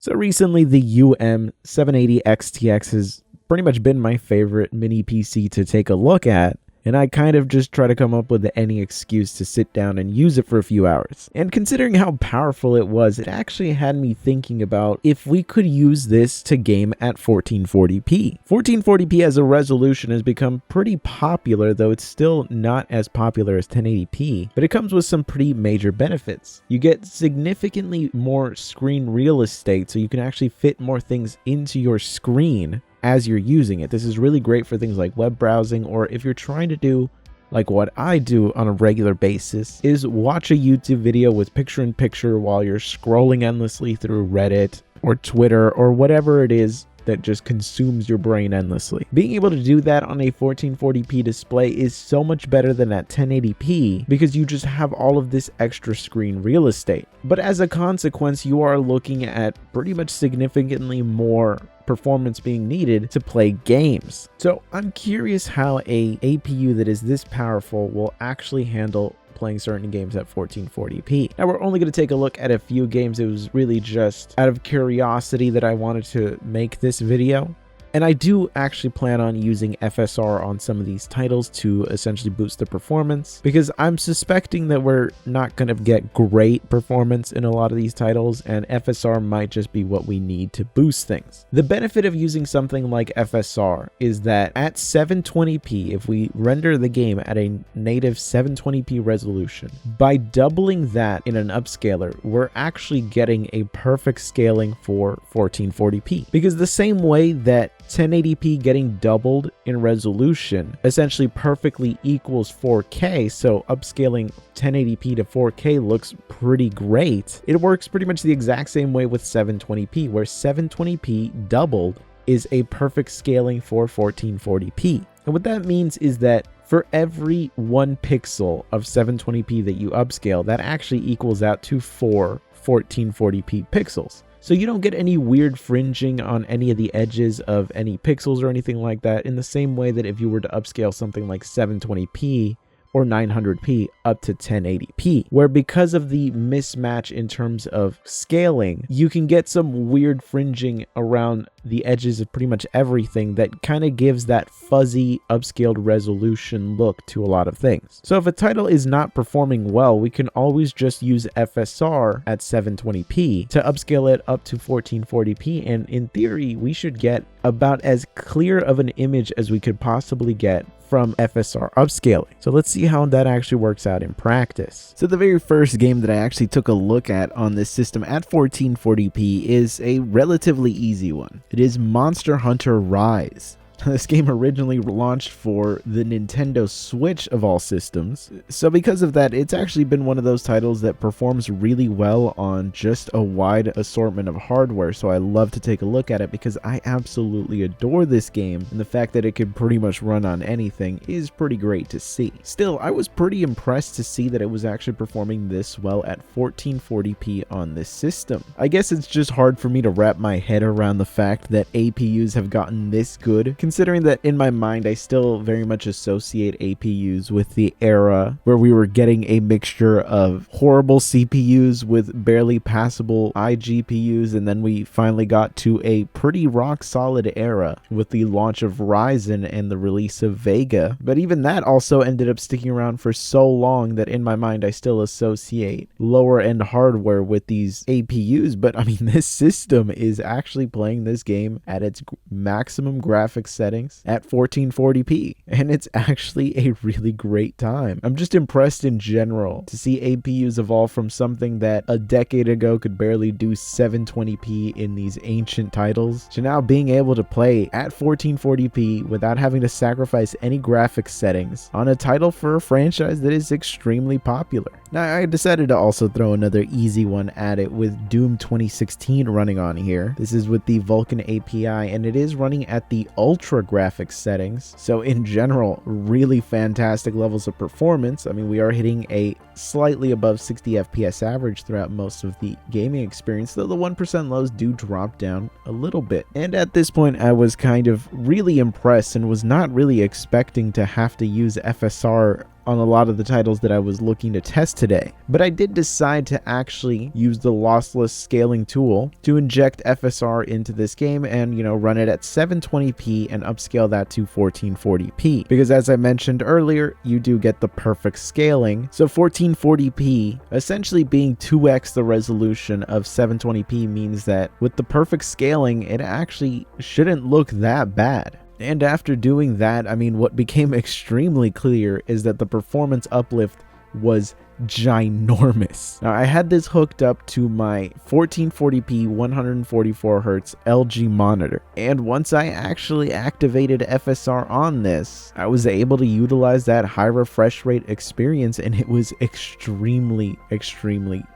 So recently, the UM780 XTX has pretty much been my favorite mini PC to take a look at, and I kind of just try to come up with any excuse to sit down and use it for a few hours. And considering how powerful it was, it actually had me thinking about if we could use this to game at 1440p. 1440p as a resolution has become pretty popular, though it's still not as popular as 1080p, but it comes with some pretty major benefits. You get significantly more screen real estate, so you can actually fit more things into your screen as you're using it. This is really great for things like web browsing, or if you're trying to do like what I do on a regular basis, is watch a YouTube video with picture-in-picture while you're scrolling endlessly through Reddit or Twitter or whatever it is that just consumes your brain endlessly. Being able to do that on a 1440p display is so much better than at 1080p because you just have all of this extra screen real estate. But as a consequence, you are looking at pretty much significantly more performance being needed to play games. So I'm curious how a APU that is this powerful will actually handle playing certain games at 1440p. Now we're only going to take a look at a few games. It was really just out of curiosity that I wanted to make this video. And I do actually plan on using FSR on some of these titles to essentially boost the performance, because I'm suspecting that we're not going to get great performance in a lot of these titles, and FSR might just be what we need to boost things. The benefit of using something like FSR is that at 720p, if we render the game at a native 720p resolution, by doubling that in an upscaler, we're actually getting a perfect scaling for 1440p. Because the same way that 1080p getting doubled in resolution essentially perfectly equals 4K, so upscaling 1080p to 4K looks pretty great. It works pretty much the exact same way with 720p, where 720p doubled is a perfect scaling for 1440p. And what that means is that for every 1 pixel of 720p that you upscale, that actually equals out to 4 1440p pixels. So you don't get any weird fringing on any of the edges of any pixels or anything like that, in the same way that if you were to upscale something like 720p or 900p up to 1080p, where because of the mismatch in terms of scaling, you can get some weird fringing around the edges of pretty much everything that kind of gives that fuzzy upscaled resolution look to a lot of things. So if a title is not performing well, we can always just use FSR at 720p to upscale it up to 1440p, and in theory we should get about as clear of an image as we could possibly get from FSR upscaling. So let's see how that actually works out in practice. So the very first game that I actually took a look at on this system at 1440p is a relatively easy one. It is Monster Hunter Rise. This game originally launched for the Nintendo Switch of all systems, so because of that, it's actually been one of those titles that performs really well on just a wide assortment of hardware, so I love to take a look at it because I absolutely adore this game, and the fact that it can pretty much run on anything is pretty great to see. Still, I was pretty impressed to see that it was actually performing this well at 1440p on this system. I guess it's just hard for me to wrap my head around the fact that APUs have gotten this good, considering that in my mind I still very much associate APUs with the era where we were getting a mixture of horrible CPUs with barely passable iGPUs, and then we finally got to a pretty rock solid era with the launch of Ryzen and the release of Vega. But even that also ended up sticking around for so long that in my mind I still associate lower end hardware with these APUs. But I mean, this system is actually playing this game at its maximum graphics settings at 1440p, and it's actually a really great time. I'm just impressed in general to see APUs evolve from something that a decade ago could barely do 720p in these ancient titles to now being able to play at 1440p without having to sacrifice any graphics settings on a title for a franchise that is extremely popular. Now, I decided to also throw another easy one at it with Doom 2016 running on here. This is with the Vulkan API, and it is running at the ultra graphics settings, so in general really fantastic levels of performance. I mean, we are hitting a slightly above 60 FPS average throughout most of the gaming experience, though the 1% lows do drop down a little bit. And at this point I was kind of really impressed and was not really expecting to have to use FSR on a lot of the titles that I was looking to test today. But I did decide to actually use the lossless scaling tool to inject FSR into this game and, run it at 720p and upscale that to 1440p. Because as I mentioned earlier, you do get the perfect scaling. So 1440p essentially being 2x the resolution of 720p means that with the perfect scaling, it actually shouldn't look that bad. And after doing that, what became extremely clear is that the performance uplift was ginormous. Now, I had this hooked up to my 1440p 144Hz LG monitor, and once I actually activated FSR on this, I was able to utilize that high refresh rate experience, and it was extremely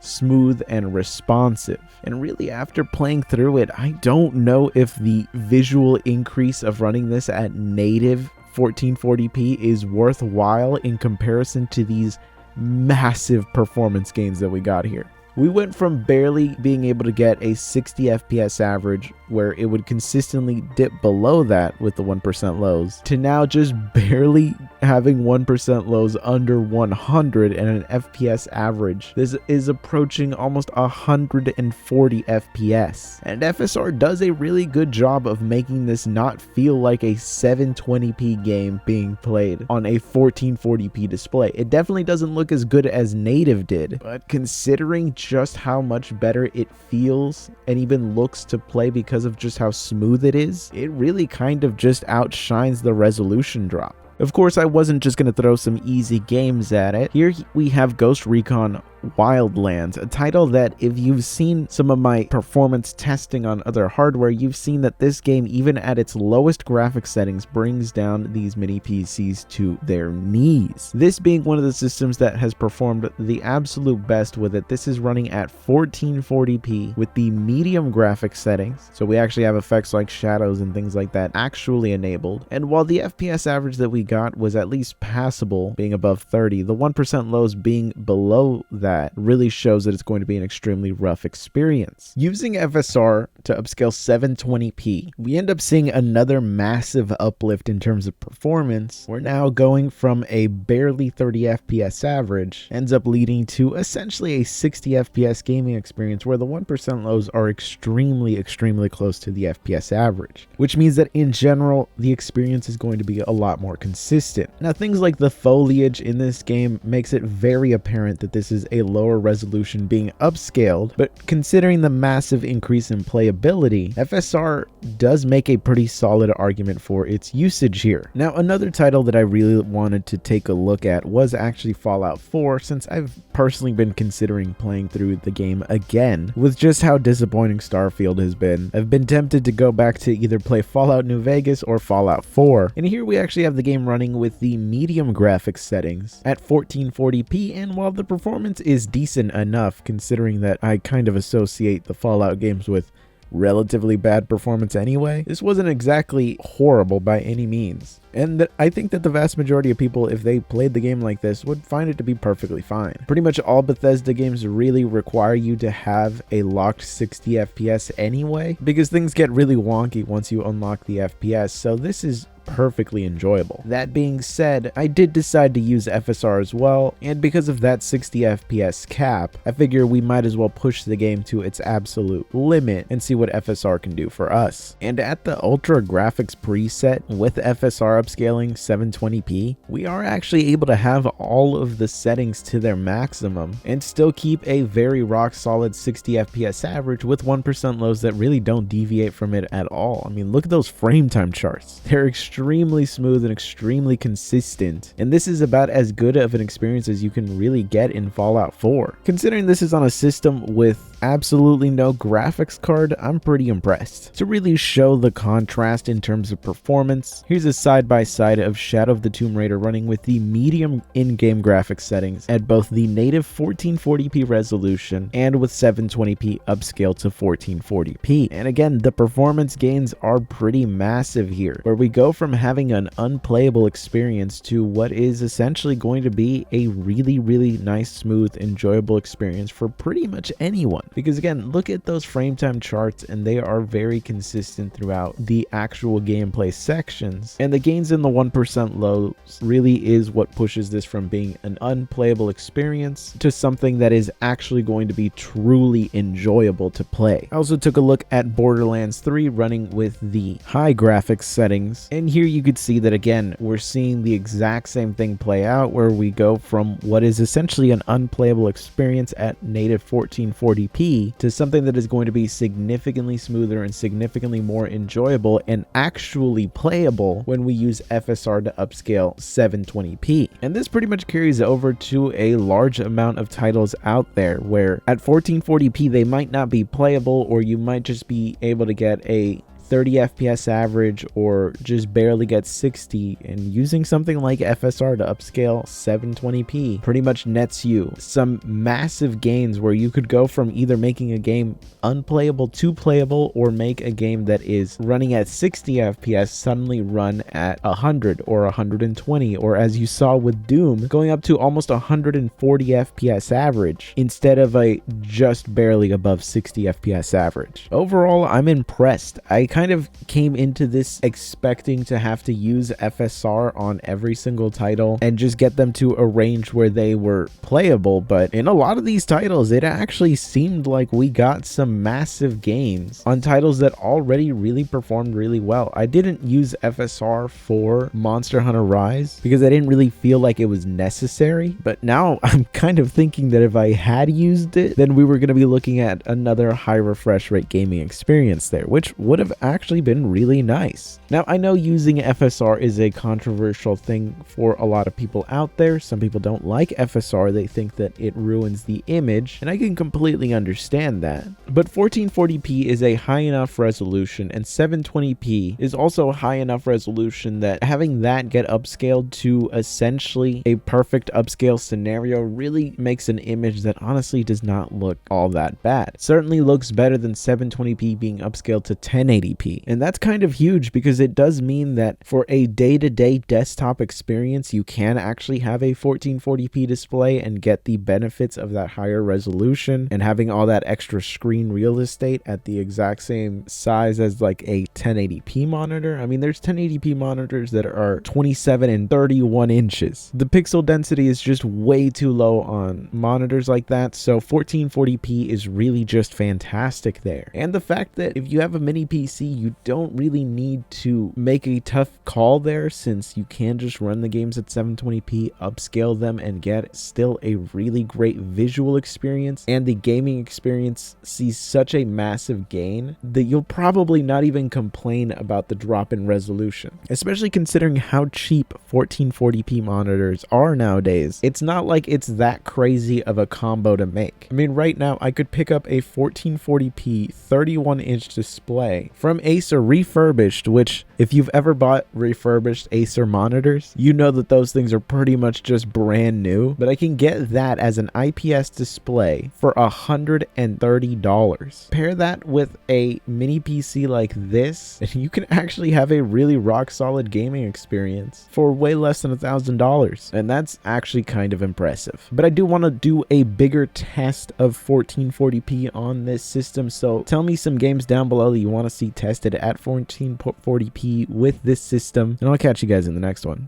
smooth and responsive. And really, after playing through it, I don't know if the visual increase of running this at native 1440p is worthwhile in comparison to these massive performance gains that we got here. We went from barely being able to get a 60 FPS average, where it would consistently dip below that with the 1% lows, to now just barely having 1% lows under 100 and an FPS average. This is approaching almost 140 FPS. And FSR does a really good job of making this not feel like a 720p game being played on a 1440p display. It definitely doesn't look as good as native did, but considering just how much better it feels and even looks to play because of just how smooth it is, it really kind of just outshines the resolution drop. Of course, I wasn't just going to throw some easy games at it. Here we have Ghost Recon Wildlands, a title that if you've seen some of my performance testing on other hardware, you've seen that this game, even at its lowest graphics settings, brings down these mini PCs to their knees. This being one of the systems that has performed the absolute best with it. This is running at 1440p with the medium graphics settings, so we actually have effects like shadows and things like that actually enabled. And while the FPS average that we got was at least passable, being above 30, the 1% lows being below that really shows that it's going to be an extremely rough experience. Using FSR to upscale 720p, we end up seeing another massive uplift in terms of performance. We're now going from a barely 30 FPS average, ends up leading to essentially a 60 FPS gaming experience where the 1% lows are extremely close to the FPS average, which means that in general, the experience is going to be a lot more consistent. Now, things like the foliage in this game makes it very apparent that this is a lower resolution being upscaled, but considering the massive increase in playability, FSR does make a pretty solid argument for its usage here. Now, another title that I really wanted to take a look at was actually Fallout 4, since I've personally been considering playing through the game again. With just how disappointing Starfield has been, I've been tempted to go back to either play Fallout New Vegas or Fallout 4, and here we actually have the game running with the medium graphics settings at 1440p, and while the performance is decent enough, considering that I kind of associate the Fallout games with relatively bad performance anyway, this wasn't exactly horrible by any means. And I think that the vast majority of people, if they played the game like this, would find it to be perfectly fine. Pretty much all Bethesda games really require you to have a locked 60 FPS anyway, because things get really wonky once you unlock the FPS, so this is perfectly enjoyable. That being said, I did decide to use FSR as well, and because of that 60 FPS cap, I figure we might as well push the game to its absolute limit and see what FSR can do for us. And at the Ultra Graphics preset with FSR upscaling 720p, we are actually able to have all of the settings to their maximum and still keep a very rock solid 60 FPS average with 1% lows that really don't deviate from it at all. I mean, look at those frame time charts. They're extremely smooth and extremely consistent, and this is about as good of an experience as you can really get in Fallout 4. Considering this is on a system with absolutely no graphics card, I'm pretty impressed. To really show the contrast in terms of performance, here's a side-by-side of Shadow of the Tomb Raider running with the medium in-game graphics settings at both the native 1440p resolution and with 720p upscale to 1440p. And again, the performance gains are pretty massive here, where we go from having an unplayable experience to what is essentially going to be a really nice, smooth, enjoyable experience for pretty much anyone. Because again, look at those frame time charts and they are very consistent throughout the actual gameplay sections. And the gains in the 1% lows really is what pushes this from being an unplayable experience to something that is actually going to be truly enjoyable to play. I also took a look at Borderlands 3 running with the high graphics settings, and here you could see that again we're seeing the exact same thing play out, where we go from what is essentially an unplayable experience at native 1440p to something that is going to be significantly smoother and significantly more enjoyable and actually playable when we use FSR to upscale 720p. And this pretty much carries over to a large amount of titles out there where at 1440p they might not be playable, or you might just be able to get a 30 FPS average or just barely get 60, and using something like FSR to upscale 720p pretty much nets you some massive gains where you could go from either making a game unplayable to playable, or make a game that is running at 60 FPS suddenly run at 100 or 120, or as you saw with Doom, going up to almost 140 FPS average instead of a just barely above 60 FPS average. Overall, I'm impressed. I kind of came into this expecting to have to use FSR on every single title and just get them to a range where they were playable, but in a lot of these titles it actually seemed like we got some massive gains on titles that already really performed really well. I didn't use FSR for Monster Hunter Rise because I didn't really feel like it was necessary, but now I'm kind of thinking that if I had used it, then we were going to be looking at another high refresh rate gaming experience there, which would have actually been really nice. Now, I know using FSR is a controversial thing for a lot of people out there. Some people don't like FSR. They think that it ruins the image, and I can completely understand that. But 1440p is a high enough resolution, and 720p is also a high enough resolution that having that get upscaled to essentially a perfect upscale scenario really makes an image that honestly does not look all that bad. It certainly looks better than 720p being upscaled to 1080p, and that's kind of huge because it does mean that for a day-to-day desktop experience you can actually have a 1440p display and get the benefits of that higher resolution and having all that extra screen real estate at the exact same size as like a 1080p monitor. I mean, there's 1080p monitors that are 27 and 31 inches. The pixel density is just way too low on monitors like that, so 1440p is really just fantastic there. And the fact that if you have a mini PC, you don't really need to make a tough call there, since you can just run the games at 720p, upscale them, and get still a really great visual experience, and the gaming experience sees such a massive gain that you'll probably not even complain about the drop in resolution, especially considering how cheap 1440p monitors are nowadays. It's not like it's that crazy of a combo to make. I mean, right now I could pick up a 1440p 31-inch display from Acer refurbished, which if you've ever bought refurbished Acer monitors, you know that those things are pretty much just brand new, but I can get that as an IPS display for $130. Pair that with a mini PC like this, and you can actually have a really rock solid gaming experience for way less than $1,000, and that's actually kind of impressive. But I do want to do a bigger test of 1440p on this system, so tell me some games down below that you want to see tested at 1440p with this system, and I'll catch you guys in the next one.